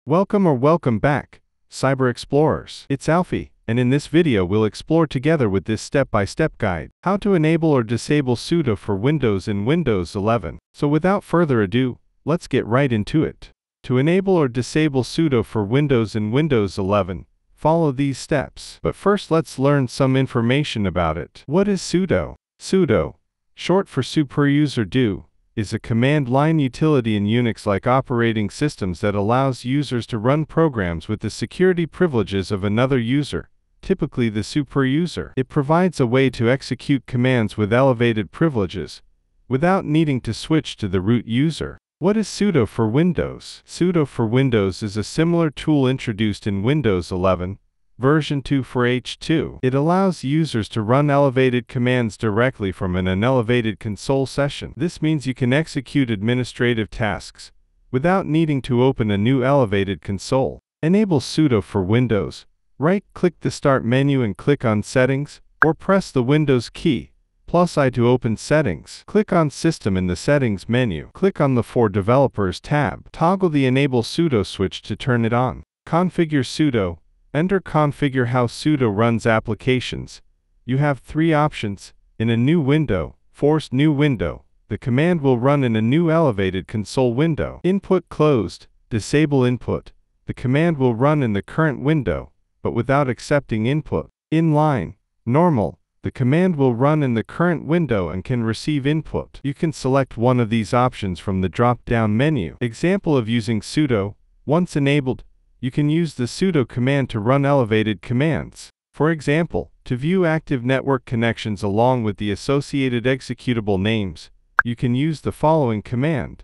Welcome back, Cyber Explorers. It's Alfie, and in this video we'll explore together with this step-by-step guide, how to enable or disable Sudo for Windows in Windows 11. So without further ado, let's get right into it. To enable or disable Sudo for Windows in Windows 11, follow these steps. But first let's learn some information about it. What is Sudo? Sudo, short for superuser do, is a command line utility in Unix-like operating systems that allows users to run programs with the security privileges of another user, typically the superuser. It provides a way to execute commands with elevated privileges, without needing to switch to the root user. What is Sudo for Windows? Sudo for Windows is a similar tool introduced in Windows 11, version 2 for H2. It allows users to run elevated commands directly from an unelevated console session. This means you can execute administrative tasks without needing to open a new elevated console. Enable Sudo for Windows. Right-click the Start menu and click on Settings, or press the Windows key, +I to open Settings. Click on System in the Settings menu. Click on the For Developers tab. Toggle the Enable Sudo switch to turn it on. Configure Sudo. Enter Configure how Sudo runs applications. You have three options. In a new window, force new window, the command will run in a new elevated console window. Input closed, disable input, the command will run in the current window, but without accepting input. Inline, normal, the command will run in the current window and can receive input. You can select one of these options from the drop-down menu. Example of using Sudo. Once enabled, you can use the Sudo command to run elevated commands. For example, to view active network connections along with the associated executable names, you can use the following command.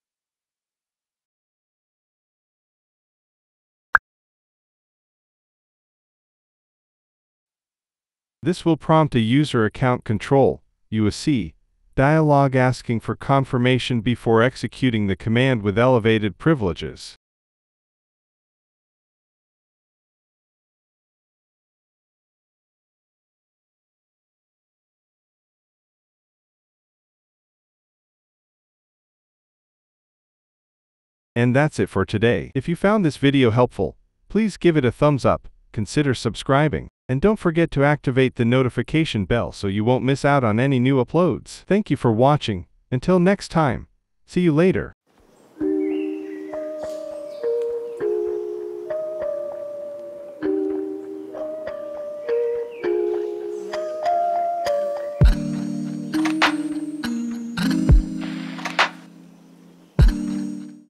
This will prompt a user account control (UAC) dialog asking for confirmation before executing the command with elevated privileges. And that's it for today. If you found this video helpful, please give it a thumbs up, consider subscribing, and don't forget to activate the notification bell so you won't miss out on any new uploads. Thank you for watching. Until next time, see you later.